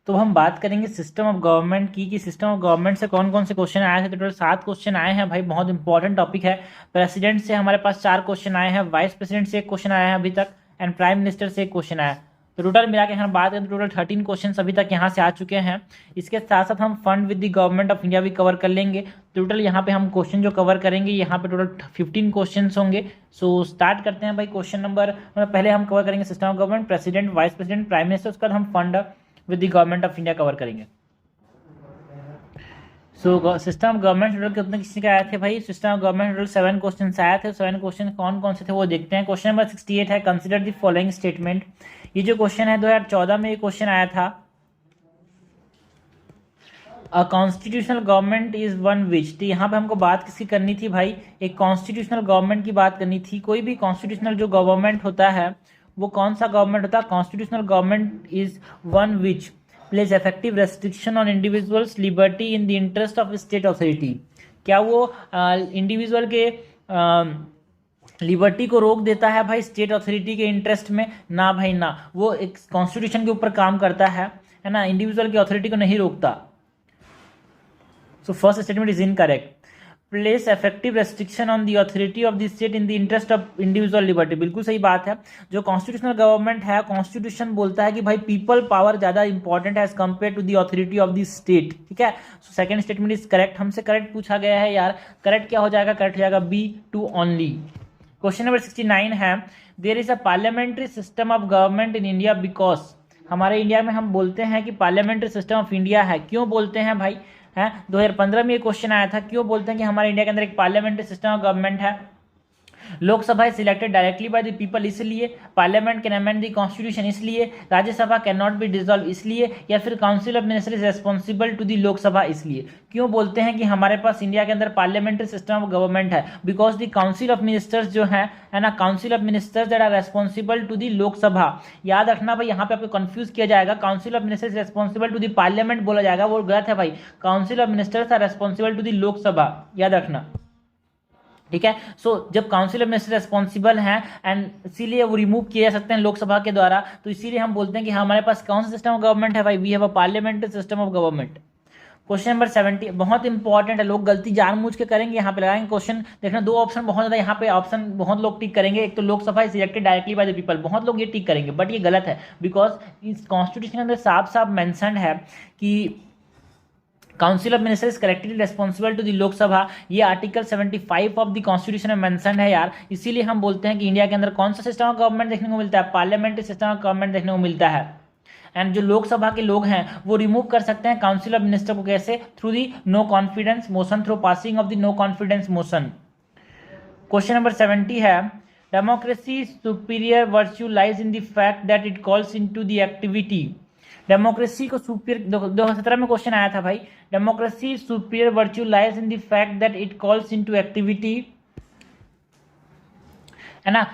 तो हम बात करेंगे सिस्टम ऑफ गवर्नमेंट की कि सिस्टम ऑफ गवर्नमेंट से कौन कौन से क्वेश्चन आए थे। टोटल 7 क्वेश्चन आए हैं भाई, बहुत इंपॉर्टेंट टॉपिक है। प्रेसिडेंट से हमारे पास 4 क्वेश्चन आए हैं, वाइस प्रेसिडेंट से 1 क्वेश्चन आया है अभी तक, एंड प्राइम मिनिस्टर से 1 क्वेश्चन आया है। तो टोटल मिला के हम बात करें तो टोटल 13 क्वेश्चन अभी तक यहाँ से आ चुके हैं। इसके साथ साथ हम fund with the government of India भी कवर कर लेंगे। टोटल यहाँ पे हम क्वेश्चन जो कवर करेंगे यहाँ पे टोटल 15 क्वेश्चन होंगे। सो स्टार्ट करते हैं भाई। क्वेश्चन नंबर पहले हम कवर करेंगे system of government, president, vice president, prime minister, उसके बाद हम fund with the government of India cover करेंगे। So system of government total कितने किसी के आए थे भाई? System of government total 7 question आए थे। 7 क्वेश्चन कौन कौन से थे वो देखते हैं। क्वेश्चन नंबर 68 है, कंसिडर द फॉलोइंग स्टेटमेंट। ये जो क्वेश्चन है 2014 में ये क्वेश्चन आया था। अ constitutional government is one which. तो यहाँ पे हमको बात किसकी करनी थी भाई? एक कॉन्स्टिट्यूशनल गवर्नमेंट की बात करनी थी। कोई भी कॉन्स्टिट्यूशनल जो गवर्नमेंट होता है वो कौन सा गवर्नमेंट होता है? Constitutional government is one which place effective restriction on individuals liberty in the interest of state authority. क्या वो इंडिविजुअल के लिबर्टी को रोक देता है भाई स्टेट अथॉरिटी के इंटरेस्ट में? ना भाई ना, वो एक कॉन्स्टिट्यूशन के ऊपर काम करता है ना, इंडिविजुअल की अथॉरिटी को नहीं रोकता। So first statement is incorrect. Place effective restriction on the authority of the state in the interest of individual liberty, बिल्कुल सही बात है। जो कॉन्स्टिट्यूशनल गवर्नमेंट है, कॉन्स्टिट्यूशन बोलता है कि भाई पीपल पावर ज्यादा इंपॉर्टेंट है as compare to the authority of the state. ठीक है, so second statement is correct. हमसे करेक्ट पूछा गया है यार, करेक्ट क्या हो जाएगा? करेक्ट हो जाएगा B, two only. Question number 69 है, there is a parliamentary system of government in India because. हमारे इंडिया में हम बोलते हैं कि पार्लियामेंट्री सिस्टम ऑफ इंडिया है। क्यों बोलते हैं भाई? है 2015 में ये क्वेश्चन आया था, क्यों बोलते हैं कि हमारे इंडिया के अंदर एक पार्लियामेंट्री सिस्टम ऑफ गवर्नमेंट है? Lok Sabha is selected directly by the people इसलिए, parliament can amend the constitution इसलिए, Rajya Sabha can not be dissolve इसलिए, या फिर council of minister is responsible to the Lok Sabha इसलिए। क्यों बोलते हैं कि हमारे पास इंडिया के अंदर पार्लियामेंट्री सिस्टम ऑफ गवर्नमेंट है? Because the council of ministers जो है ना, council of ministers that are responsible to the Lok Sabha. याद रखना भाई, यहाँ पे आपको कंफ्यूज किया जाएगा, council of ministers responsible to the parliament बोला जाएगा, वो गलत है भाई। Council of ministers are responsible to the Lok Sabha, याद रखना। ठीक है, सो जब काउंसिल ऑफ मिनिस्टर रेस्पॉन्सिबल हैं एंड इसीलिए वो रिमूव किए जा सकते हैं लोकसभा के द्वारा, तो इसीलिए हम बोलते हैं कि हमारे पास कौन सा सिस्टम ऑफ गवर्नमेंट है भाई? We have a parliamentary system of government. Question number 70 बहुत इंपॉर्टेंट है, लोग गलती जानबूझ के करेंगे, यहाँ पे लगाएंगे क्वेश्चन। देखना, 2 ऑप्शन बहुत ज्यादा यहाँ पे ऑप्शन बहुत लोग टिक करेंगे। एक तो Lok Sabha is elected directly by the people, बहुत लोग ये टिक करेंगे, बट ये गलत है। बिकॉज इस कॉन्स्टिट्यूशन के अंदर साफ साफ मेंशन है कि council of minister is collectively responsible to the Lok Sabha. ये आर्टिकल 75 ऑफ द कॉन्स्टिट्यूशन में मेंशन है यार। इसीलिए हम बोलते हैं कि इंडिया के अंदर कौन सा सिस्टम ऑफ गवर्नमेंट देखने को मिलता है? पार्लियामेंट्री सिस्टम ऑफ गवर्नमेंट देखने को मिलता है। एंड जो लोकसभा के लोग हैं वो रिमूव कर सकते हैं काउंसिल ऑफ मिनिस्टर को, कैसे? Through the no confidence motion, through passing of the no confidence motion. Question number 70 है, democracy superior virtue lies in the fact that it calls into the activity. Democracy को superior 2017 में question आया था भाई। Democracy superior virtue lies in the fact that it calls into activity, है ना,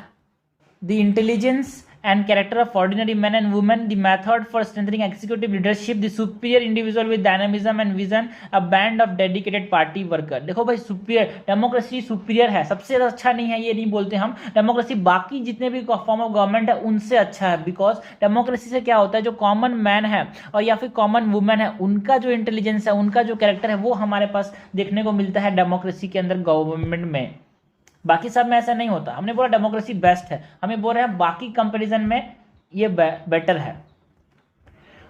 the intelligence and character of ordinary men and women, the method for strengthening executive leadership, the superior individual with dynamism and vision, a band of dedicated party worker। देखो भाई, superior democracy superior है, सबसे अच्छा नहीं है ये नहीं बोलते हम। डेमोक्रेसी बाकी जितने भी फॉर्म ऑफ गवर्नमेंट है उनसे अच्छा है। बिकॉज डेमोक्रेसी से क्या होता है, जो कॉमन मैन है और या फिर कॉमन वुमेन है, उनका जो इंटेलिजेंस है, उनका जो कैरेक्टर है, वो हमारे पास देखने को मिलता है डेमोक्रेसी के अंदर गवर्नमेंट में। बाकी सब में ऐसा नहीं होता। हमने बोला डेमोक्रेसी बेस्ट है, हमें बोल रहे हैं बाकी कंपैरिजन में ये बेटर है।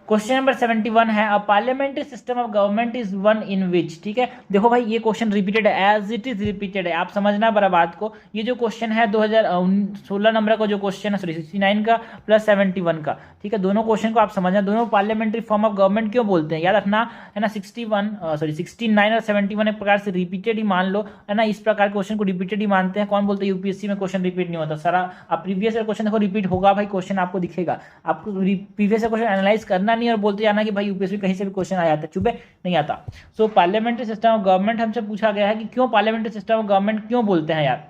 क्वेश्चन नंबर 71 है, a parliamentary system of government is one in which. ठीक है, देखो भाई ये क्वेश्चन रिपीटेड है, एज इट इज रिपीटेड है, आप समझना बड़ा बात को। ये जो क्वेश्चन है 2016 नंबर का जो क्वेश्चन है, सॉरी 69 का प्लस 71 का, ठीक है, दोनों क्वेश्चन को आप समझना। दोनों पार्लियामेंट्री फॉर्म ऑफ गवर्नमेंट क्यों बोलते हैं, याद रखना, है ना। 69 और 71 एक प्रकार से रिपीटेड ही मान लो, है ना। इस प्रकार क्वेश्चन को रिपीटेड ही मानते हैं। कौन बोलते हैं यूपीएससी में क्वेश्चन रिपीट नहीं होता? सारा आप प्रीवियस क्वेश्चन देखो, रिपीट होगा भाई, क्वेश्चन आपको दिखेगा। आपको प्रीवियस क्वेश्चन एनालाइज करना नहीं और बोलते जाना कि भाई यूपीएससी कहीं से भी क्वेश्चन आ जाता है, चुपे नहीं आता। सो पार्लियामेंट्री सिस्टम ऑफ गवर्नमेंट हमसे पूछा गया है कि क्यों पार्लियामेंट्री सिस्टम ऑफ गवर्नमेंट क्यों बोलते हैं यार।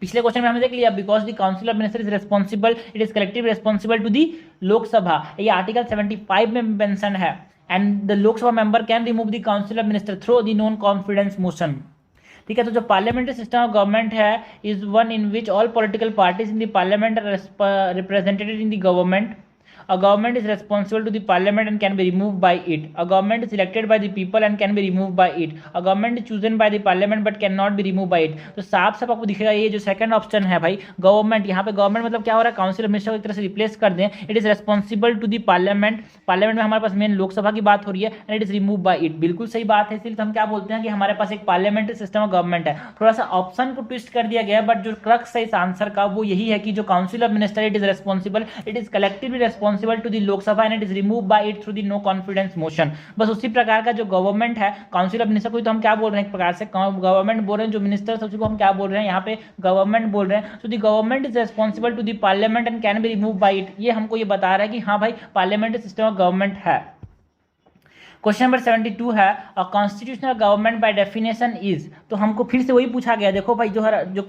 पिछले क्वेश्चन में हमने देख लिया, because the council of minister is responsible, it is collective responsible to the Lok Sabha. ये आर्टिकल 75 में मेंशन है। And the Lok Sabha member can remove the council of minister through the non confidence motion. ठीक है, तो जो पार्लियामेंट्री सिस्टम ऑफ गवर्नमेंट है is one in which all political parties in the parliament are represented in the government A government is responsible to the parliament and can be removed by it. A government is elected by the people and can be removed by it. A government is chosen by the parliament but cannot be removed by it. तो साफ साफ आपको दिखेगा ये जो second option है भाई government, यहाँ पे गवर्नमेंट मतलब क्या हो रहा है, काउंसिल ऑफ मिनिस्टर को एक तरह से रिप्लेस कर दें. It is responsible to the parliament. Parliament में हमारे पास मेन लोकसभा की बात हो रही है and it is remove by it. बिल्कुल सही बात है. इसलिए हम क्या बोलते हैं कि हमारे पास एक पार्लियामेंट्री सिस्टम ऑफ गवर्नमेंट है. थोड़ा सा ऑप्शन को ट्विस्ट कर दिया गया है बट जो क्रक्स है इस आंसर का वो यही है कि जो council of minister it is responsible, it is collectively responsible to the Lok Sabha and it is remove by it through the no confidence motion. बस उसी प्रकार का जो गवर्नमेंट है काउंसिल ऑफ मिनिस्टर को तो हम क्या बोल रहे हैं, एक प्रकार से गवर्नमेंट बोल रहे हैं, जो मिनिस्टर है उसको हम क्या बोल रहे हैं, यहाँ पे गवर्नमेंट बोल रहे हैं. So the government is responsible to the parliament and can be remove by it. ये हमको ये बता रहा है कि हाँ भाई पार्लियामेंट्री सिस्टम ऑफ गवर्नमेंट है. क्वेश्चन नंबर 72 है a constitutional government by definition is. तो हमको फिर से वही पूछा गया. देखो भाई जो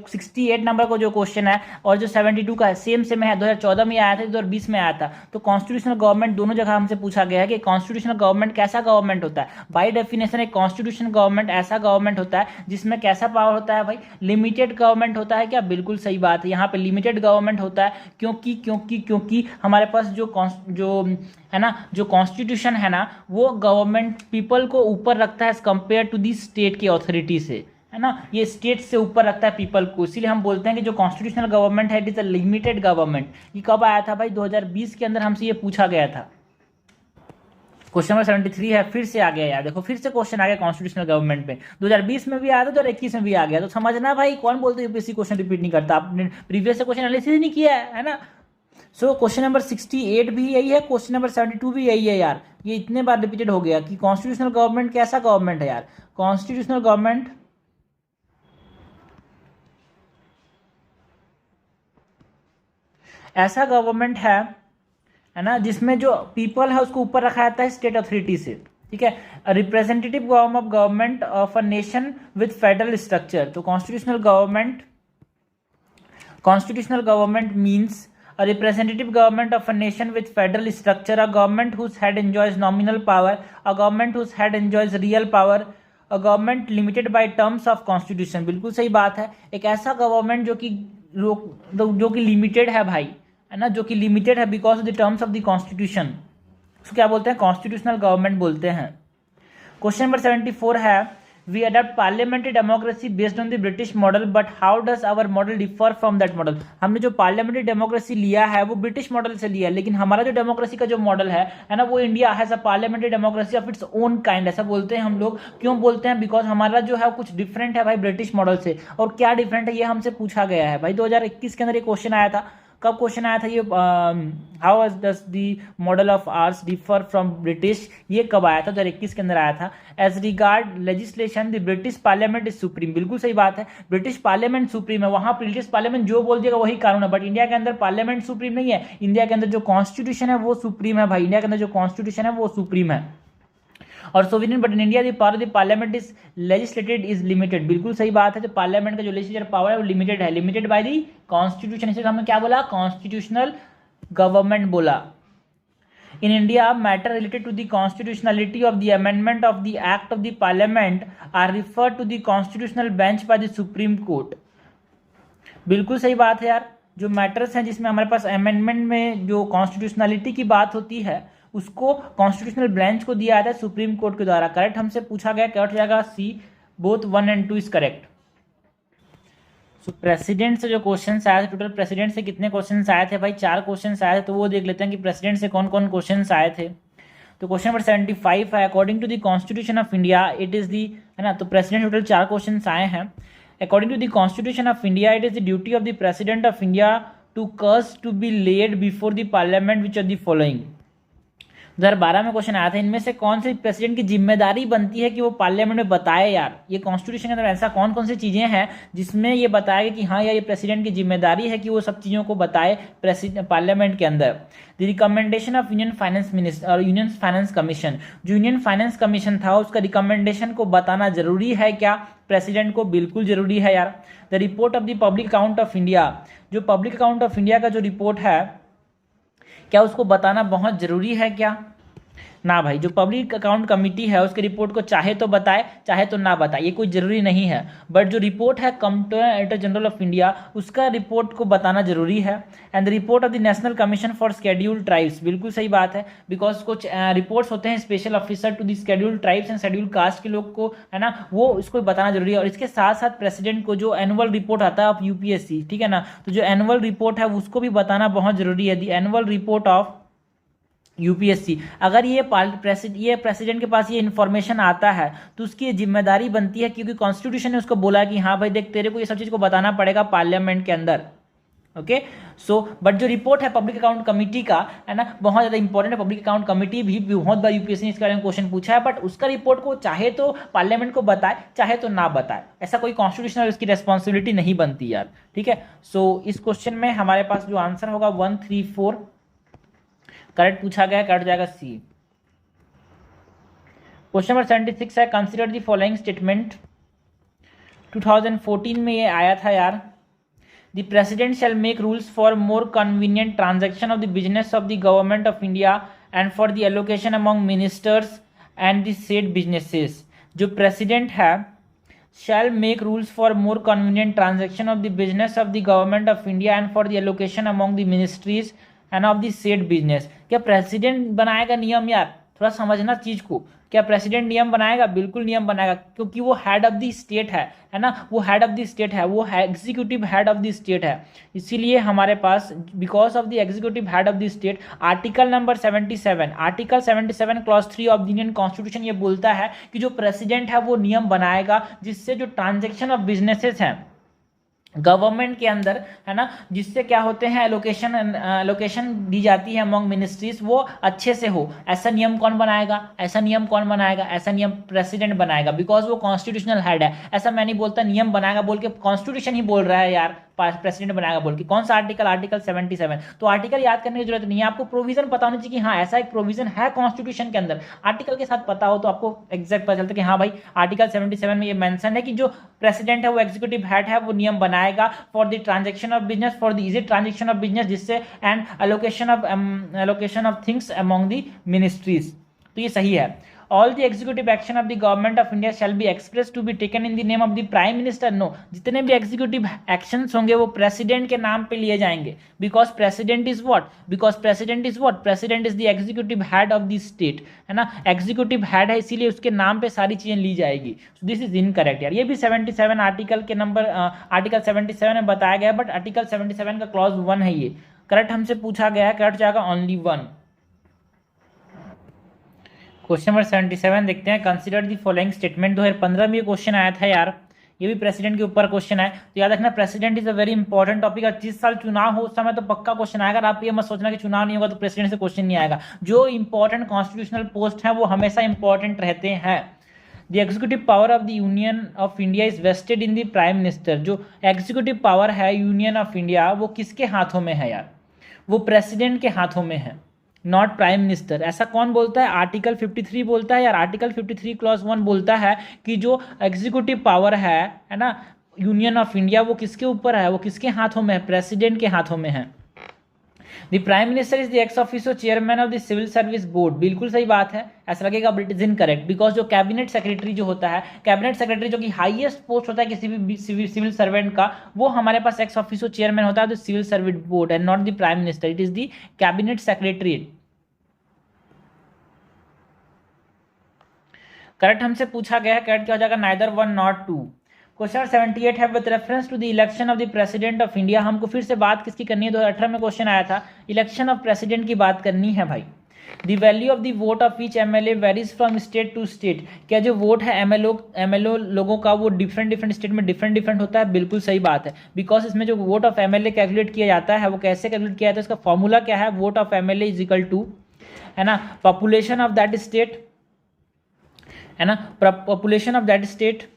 68 नंबर को जो क्वेश्चन है और जो 72 का है सेम है. 2014 में आया था, 2020 में आया था. तो कॉन्स्टिट्यूशनल गवर्नमेंट दोनों जगह हमसे पूछा गया है कि कॉन्स्टिट्यूशनल गवर्नमेंट कैसा गवर्नमेंट होता है. बाय डेफिनेशन एक कॉन्स्टिट्यूशनल गवर्नमेंट ऐसा गवर्नमेंट होता है जिसमें कैसा पावर होता है भाई, लिमिटेड गवर्नमेंट होता है. क्या बिल्कुल सही बात है, यहाँ पे लिमिटेड गवर्नमेंट होता है. क्योंकि हमारे पास जो है ना, जो कॉन्स्टिट्यूशन है ना वो गवर्नमेंट पीपल को ऊपर रखता है as compare to the state की अथॉरिटी से, है ना. ये स्टेट से ऊपर रखता है पीपल को. इसीलिए हम बोलते हैं कि जो कॉन्स्टिट्यूशनल गवर्नमेंट है it is a limited government. ये कब आया था भाई, 2020 के अंदर हमसे ये पूछा गया था. क्वेश्चन नंबर 73 है, फिर से आ गया यार. देखो फिर से क्वेश्चन आ गया कॉन्स्टिट्यूशनल गवर्नमेंट में. 2020 में भी आया था, 2021 में भी आ गया. तो समझना भाई, कौन बोलते यूपीएससी क्वेश्चन रिपीट नहीं करता. आपने प्रीवियस से क्वेश्चन एनालिसिस नहीं किया है ना. सो क्वेश्चन नंबर 68 भी यही है, क्वेश्चन नंबर 72 भी यही है यार. ये इतने बार रिपीटेड हो गया कि कॉन्स्टिट्यूशनल गवर्नमेंट कैसा गवर्नमेंट है यार. कॉन्स्टिट्यूशनल गवर्नमेंट ऐसा गवर्नमेंट है ना, जिसमें जो पीपल है उसको ऊपर रखा जाता है स्टेट अथॉरिटी से. ठीक है. Representative form of government of a nation with federal structure. तो constitutional government means a representative government of a nation with federal structure, a government whose head enjoys nominal power, a government whose head enjoys real power, a government limited by terms of constitution. बिल्कुल सही बात है. एक ऐसा government जो कि limited है भाई, है ना, जो कि लिमिटेड है because of the terms of the constitution. उसको क्या बोलते हैं, कॉन्स्टिट्यूशनल गवर्नमेंट बोलते हैं. क्वेश्चन नंबर 74 है we adopt parliamentary democracy based on the British model, but how does our model differ from that model. हमने जो पार्लियामेंट्री डेमोक्रेसी लिया है वो ब्रिटिश मॉडल से लिया है, लेकिन हमारा जो डेमोक्रेसी का जो मॉडल है ना, वो India has a parliamentary democracy of its own kind. ऐसा बोलते हैं हम लोग. क्यों बोलते हैं, बिकॉज हमारा जो है कुछ डिफरेंट है भाई ब्रिटिश मॉडल से. और क्या डिफरेंट है ये हमसे पूछा गया है भाई. 2021 के अंदर ये क्वेश्चन आया था. कब क्वेश्चन आया था ये, how does the model of ours differ from British. ये कब आया था, 2021 के अंदर आया था. As regard legislation the British parliament is supreme. बिल्कुल सही बात है, ब्रिटिश पार्लियामेंट सुप्रीम है. वहां ब्रिटिश पार्लियामेंट जो बोल देगा वही कानून है. बट इंडिया के अंदर पार्लियामेंट सुप्रीम नहीं है. इंडिया के अंदर जो कॉन्स्टिट्यूशन है वो सुप्रीम है भाई. इंडिया के अंदर जो कॉन्स्टिट्यूशन है वो सुप्रीम है. और sovereign, but in India the power of the parliament is legislated is limited. बिल्कुल सही बात है. तो पार्लियामेंट का जो लेजिस्लेटिव पावर है वो लिमिटेड है, लिमिटेड बाय द कॉन्स्टिट्यूशन. इसलिए हमने क्या बोला, कॉन्स्टिट्यूशनल गवर्नमेंट बोला. In India, matter related to the constitutionality of the amendment of the Act of the Parliament are referred to the constitutional bench by the Supreme Court. बिल्कुल सही बात है यार. जो मैटर्स हैं जिसमें हमारे पास अमेंडमेंट में जो कॉन्स्टिट्यूशनलिटी की बात होती है उसको कॉन्स्टिट्यूशनल बेंच को दिया जाता है सुप्रीम कोर्ट के द्वारा. करेक्ट हमसे पूछा गया, क्या हो जाएगा, C. Both 1 and 2 is correct. So president से जो क्वेश्चन आए थे, टोटल प्रेसिडेंट से कितने क्वेश्चन आए थे भाई, 4 क्वेश्चन आए थे. तो वो देख लेते हैं कि प्रेसिडेंट से कौन कौन क्वेश्चन आए थे. तो क्वेश्चन नंबर 75 है, according to the constitution of India it is the, है ना. तो प्रेसिडेंट टोटल 4 क्वेश्चन आए हैं. According to the constitution of India it is the duty of the president of India to cause to be laid before the parliament which are the following. 2012 में question आया था, इनमें से कौन सी president की जिम्मेदारी बनती है कि वो पार्लियामेंट में बताए यार. ये कॉन्स्टिट्यूशन के अंदर ऐसा कौन कौन सी चीजें हैं जिसमें ये बताएगा कि हाँ यार ये प्रेसिडेंट की जिम्मेदारी है कि वो सब चीज़ों को बताए पार्लियामेंट के अंदर. The recommendation of union finance minister और यूनियन फाइनेंस कमीशन, जो यूनियन फाइनेंस कमीशन था उसका रिकमेंडेशन को बताना जरूरी है क्या प्रेसिडेंट को. बिल्कुल जरूरी है यार. The report of the public account of India, जो पब्लिक अकाउंट ऑफ इंडिया का जो रिपोर्ट है क्या उसको बताना बहुत जरूरी है क्या. ना भाई, जो पब्लिक अकाउंट कमेटी है उसके रिपोर्ट को चाहे तो बताए चाहे तो ना बताए, ये कोई जरूरी नहीं है। बट जो रिपोर्ट है कंप्ट्रोलर जनरल ऑफ इंडिया, उसका रिपोर्ट को बताना जरूरी है। And the report of the national commission for scheduled tribes, बिल्कुल सही बात है, बिकॉज कुछ रिपोर्ट्स होते हैं special officer to the scheduled tribes and scheduled caste के लोग को, है ना, वो इसको बताना जरूरी है। और इसके साथ साथ प्रेसिडेंट को जो एनुअल रिपोर्ट आता है ऑफ यूपीएससी, ठीक है ना, तो जो एनुअल रिपोर्ट है उसको भी बताना बहुत जरूरी है, the annual report of UPSC. अगर ये प्रेसिडेंट के पास ये इन्फॉर्मेशन आता है तो उसकी जिम्मेदारी बनती है, क्योंकि कॉन्स्टिट्यूशन ने उसको बोला कि हाँ भाई देख, तेरे को ये सब चीज़ को बताना पड़ेगा पार्लियामेंट के अंदर। ओके, सो बट जो रिपोर्ट है पब्लिक अकाउंट कमेटी का, है ना, बहुत ज़्यादा इंपॉर्टेंट है। पब्लिक अकाउंट कमेटी भी बहुत बार यूपीएससी ने इसके बारे में क्वेश्चन पूछा है, बट उसका रिपोर्ट को चाहे तो पार्लियामेंट को बताए चाहे तो ना बताए, ऐसा कोई कॉन्स्टिट्यूशनल उसकी रेस्पॉन्सिबिलिटी नहीं बनती यार, ठीक है। सो इस क्वेश्चन में हमारे पास जो आंसर होगा 134 करेक्ट पूछा गया, कट जाएगा सी। क्वेश्चन नंबर 76 है, कंसिडर द फॉलोइंग स्टेटमेंट। 2014 में ये आया था यार। The president shell make rules for more convenient transaction of the business of the government of India and for the allocation among ministers and the state businesses. जो president है shall make rules for more convenient transaction of the business of the government of India and for the allocation among the ministries and of the said business। क्या president बनाएगा नियम यार? थोड़ा समझना चीज को, क्या प्रेसिडेंट नियम बनाएगा? बिल्कुल नियम बनाएगा, क्योंकि वो हेड ऑफ द स्टेट है ना, वो हेड ऑफ द स्टेट है, वो executive head of the state है। इसीलिए हमारे पास because of the executive head of the state, article number 77 clause 3 of the Indian constitution ये बोलता है कि जो प्रेसिडेंट है वो नियम बनाएगा जिससे जो ट्रांजेक्शन ऑफ बिजनेसेस हैं गवर्नमेंट के अंदर, है ना, जिससे क्या होते हैं एलोकेशन दी जाती है अमॉन्ग मिनिस्ट्रीज, वो अच्छे से हो। ऐसा नियम कौन बनाएगा? ऐसा नियम प्रेसिडेंट बनाएगा, बिकॉज वो कॉन्स्टिट्यूशनल हेड है। ऐसा मैं नहीं बोलता नियम बनाएगा बोल के, कॉन्स्टिट्यूशन ही बोल रहा है यार प्रेसिडेंट बनाएगा बोल के। कौन सा आर्टिकल? आर्टिकल 77। तो आर्टिकल याद करने की जरूरत नहीं है, आपको प्रोविजन पता होनी चाहिए कि हाँ ऐसा एक प्रोविजन है कॉन्स्टिट्यूशन के अंदर। आर्टिकल के साथ पता हो तो आपको एग्जैक्ट पता चलता है कि हाँ भाई आर्टिकल 77 में ये मेंशन है कि जो प्रेसिडेंट है वो एग्जीक्यूटिव हेड है, वो नियम बनाएगा for the transaction of business, for the easy transaction of business, जिससे and allocation of things among the ministries. तो ये सही है। All the executive action of the government of India shall be expressed to be taken in the name of the prime minister। No, जितने भी executive actions होंगे वो president के नाम पे लिए जाएंगे, because president is what? President is the executive head of the state, है ना, executive head है इसीलिए उसके नाम पे सारी चीजें ली जाएगी। So this is incorrect यार। ये भी 77 आर्टिकल के नंबर आर्टिकल 77 में बताया गया है, बट आर्टिकल 77 का क्लॉज 1 है ये। करेक्ट हमसे पूछा गया है, करेक्ट जाएगा ओनली 1। क्वेश्चन नंबर 77 देखते हैं, कंसीडर द फॉलोइंग स्टेटमेंट। 2015 में ये क्वेश्चन आया था यार, ये भी प्रेसिडेंट के ऊपर क्वेश्चन है। तो याद रखना president is a very important topic. 30 साल चुनाव हो उस समय तो पक्का क्वेश्चन आएगा। आप ये मत सोचना कि चुनाव नहीं होगा तो प्रेसिडेंट से क्वेश्चन नहीं आएगा। जो इंपॉर्टेंट कॉन्स्टिट्यूशनल पोस्ट है वो हमेशा इंपॉर्टेंट रहते हैं। The executive power of the union of India is vested in the prime minister. जो एग्जीक्यूटिव पावर है यूनियन ऑफ इंडिया वो किसके हाथों में है यार? वो प्रेसिडेंट के हाथों में है, नॉट प्राइम मिनिस्टर। ऐसा कौन बोलता है? आर्टिकल 53 बोलता है यार। आर्टिकल 53 क्लॉज 1 बोलता है कि जो एग्जीक्यूटिव पावर है ना, यूनियन ऑफ इंडिया, वो किसके ऊपर है? वो किसके हाथों में है? प्रेसिडेंट के हाथों में है। The prime minister is the ex officio chairman of the civil service board. बिल्कुल सही बात है। ऐसा लगेगा but it is incorrect, because जो कैबिनेट सेक्रेटरी जो होता है, कैबिनेट सेक्रेटरी जो कि हाईएस्ट पोस्ट होता है किसी भी सिविल सर्वेंट का, वो हमारे पास एक्स ऑफिसो चेयरमैन होता है the civil service board and not the prime minister, it is the cabinet secretary. Correct हमसे पूछा गया है, करेक्ट क्या हो जाएगा? Neither 1 not 2। क्वेश्चन 78 है, with reference to the election of the president of India. हमको फिर से बात किसकी करनी है? 2018 में क्वेश्चन आया था, इलेक्शन ऑफ प्रेसिडेंट की बात करनी है भाई। The value of the vote of each MLA varies from state to state. क्या जो वोट है एमएलए लोगों का वो डिफरेंट स्टेट में डिफरेंट होता है? बिल्कुल सही बात है, बिकॉज इसमें जो वोट ऑफ एमएलए कैलकुलेट किया जाता है वो कैसे कैलकुलेट किया जाता है? इसका फॉर्मूला क्या है? Vote of MLA is equal to, है ना, पॉपुलेशन ऑफ दैट स्टेट, है ना, पॉपुलेशन ऑफ दैट स्टेट,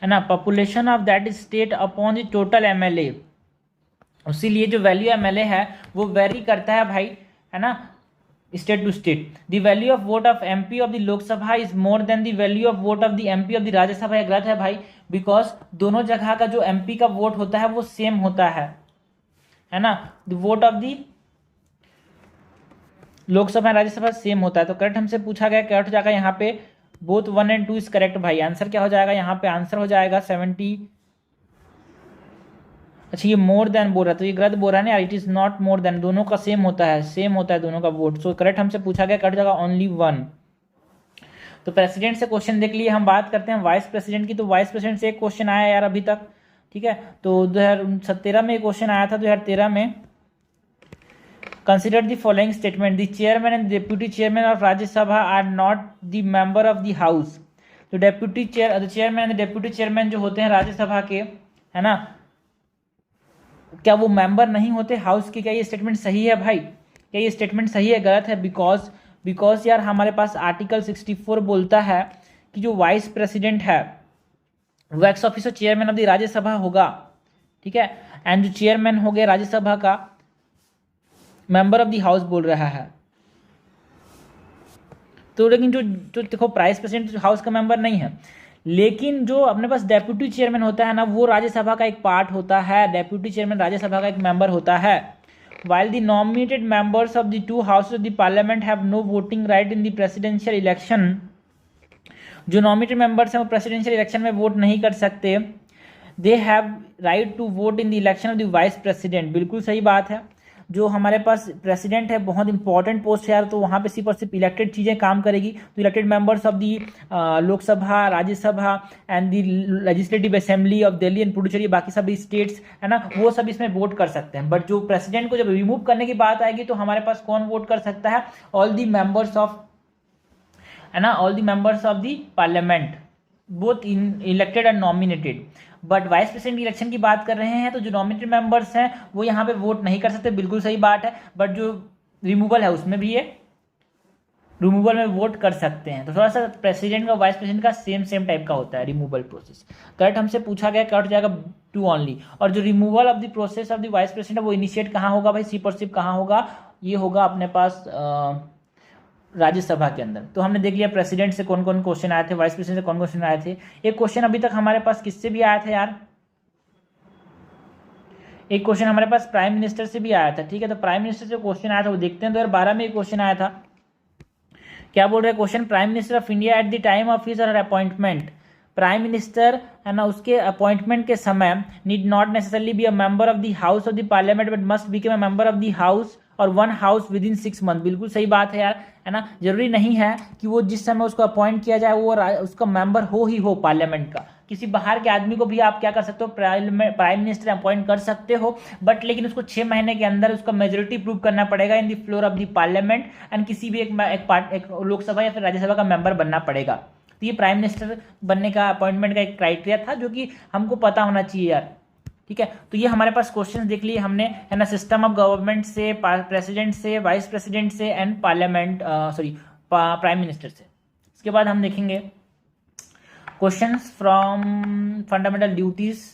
है ना, population of that state upon the total MLA. इसीलिए जो वैल्यू एमएलए है वो वेरी करता है भाई, है ना, state to state. The value of vote of MP of the Lok Sabha is more than the value of vote of the MP of the Rajya Sabha. गलत है भाई, बिकॉज दोनों जगह का जो एमपी का वोट होता है वो सेम होता है ना। The vote of the Lok Sabha Rajya Sabha same होता है, तो करेक्ट हमसे पूछा गया क्या हो जाएगा यहाँ पे, बोथ 1 and 2 इज करेक्ट भाई। आंसर क्या हो जाएगा यहाँ पे, आंसर हो जाएगा 70। अच्छा ये मोर देन बोल रहा है, तो ये गलत बोल रहा है ना यार, it is not more than, दोनों का सेम होता है, सेम होता है दोनों का वोट। सो करेक्ट हमसे पूछा गया कट जाएगा ओनली 1। तो प्रेसिडेंट से क्वेश्चन देख लिए, हम बात करते हैं वाइस प्रेसिडेंट की। तो वाइस प्रेसिडेंट से एक क्वेश्चन आया यार अभी तक, ठीक है। तो 2017 में क्वेश्चन आया था, 2013 में। Consider the following statement, the chairman and deputy chairman of Rajya Sabha are not the member of the house. तो deputy chairman and deputy chairman जो होते हैं राज्यसभा के, है ना, क्या वो मेंबर नहीं होते हाउस के? क्या ये स्टेटमेंट सही है भाई? क्या ये स्टेटमेंट सही है गलत है? बिकॉज यार हमारे पास आर्टिकल 64 बोलता है कि जो वाइस प्रेसिडेंट है वो x officer chairman of the Rajya Sabha होगा, ठीक है। एंड जो चेयरमैन हो गया राज्यसभा का, मेंबर ऑफ द हाउस बोल रहा है। तो लेकिन जो देखो प्राइस प्रेसिडेंट हाउस का मेंबर नहीं है, लेकिन जो अपने पास डेप्यूटी चेयरमैन होता है ना, वो राज्यसभा का एक पार्ट होता है। डेप्यूटी चेयरमैन राज्यसभा का एक मेंबर होता है। While the nominated members of the two houses of the parliament have no voting right in the presidential election, जो nominated members हैं वो presidential election में वोट नहीं कर सकते। They have right to vote in the election of the vice president। बिल्कुल सही बात है। जो हमारे पास प्रेसिडेंट है बहुत इंपॉर्टेंट पोस्ट है यार, तो वहाँ पे सिर्फ और सिर्फ इलेक्टेड चीज़ें काम करेगी। तो elected members of the Lok Sabha, Rajya Sabha and the legislative assembly of Delhi and Puducherry, बाकी सभी स्टेट्स है ना, वो सब इसमें वोट कर सकते हैं। बट जो प्रेसिडेंट को जब रिमूव करने की बात आएगी तो हमारे पास कौन वोट कर सकता है? ऑल दी मेंबर्स ऑफ, है ना, all the members of the parliament, both elected and nominated. But vice president election की बात कर रहे हैं तो जो नॉमिनेटेड मेंबर्स हैं वो यहाँ पे वोट नहीं कर सकते, बिल्कुल सही बात है। बट जो रिमूवल है उसमें भी ये रिमूवल में वोट कर सकते हैं। तो थोड़ा सा प्रेसिडेंट का वाइस प्रेसिडेंट का सेम टाइप का होता है रिमूवल प्रोसेस। करेक्ट हमसे पूछा गया, कट जाएगा 2 ओनली। और जो removal of the process of the vice president है वो इनिशिएट कहाँ होगा भाई? सिर्फ और सिर्फ कहाँ होगा? ये होगा अपने पास राज्यसभा के अंदर। तो हमने देख लिया प्रेसिडेंट से कौन कौन क्वेश्चन आए थे, वाइस प्रेसिडेंट से कौन क्वेश्चन आए थे। एक क्वेश्चन अभी तक हमारे पास किससे भी आया था यार? एक क्वेश्चन हमारे पास प्राइम मिनिस्टर से भी आया था, ठीक है। तो प्राइम मिनिस्टर से क्वेश्चन आया था वो देखते हैं। 2012 में एक क्वेश्चन आया था, क्या बोल रहे हैं question? Prime minister of India at the time of his और अपॉइंटमेंट। प्राइम मिनिस्टर है ना, उसके अपॉइंटमेंट के समय need not necessarily be a member of the house of the parliament but must become a member of the house और 1 house with in 6 month. बिल्कुल सही बात है यार, है ना। जरूरी नहीं है कि वो जिस समय उसको अपॉइंट किया जाए वो उसका मेंबर हो ही हो पार्लियामेंट का। किसी बाहर के आदमी को भी आप क्या कर सकते हो? प्राइम मिनिस्टर अपॉइंट कर सकते हो, बट लेकिन उसको 6 महीने के अंदर उसका मेजोरिटी प्रूव करना पड़ेगा in the floor of the parliament and किसी भी एक लोकसभा या फिर राज्यसभा का मेंबर बनना पड़ेगा। तो ये प्राइम मिनिस्टर बनने का अपॉइंटमेंट का एक क्राइटेरिया था जो कि हमको पता होना चाहिए यार, ठीक है। तो ये हमारे पास क्वेश्चन देख लिए हमने, है ना, सिस्टम ऑफ गवर्नमेंट से, प्रेसिडेंट से, वाइस प्रेसिडेंट से एंड पार्लियामेंट प्राइम मिनिस्टर से। इसके बाद हम देखेंगे क्वेश्चंस फ्रॉम फंडामेंटल ड्यूटीज।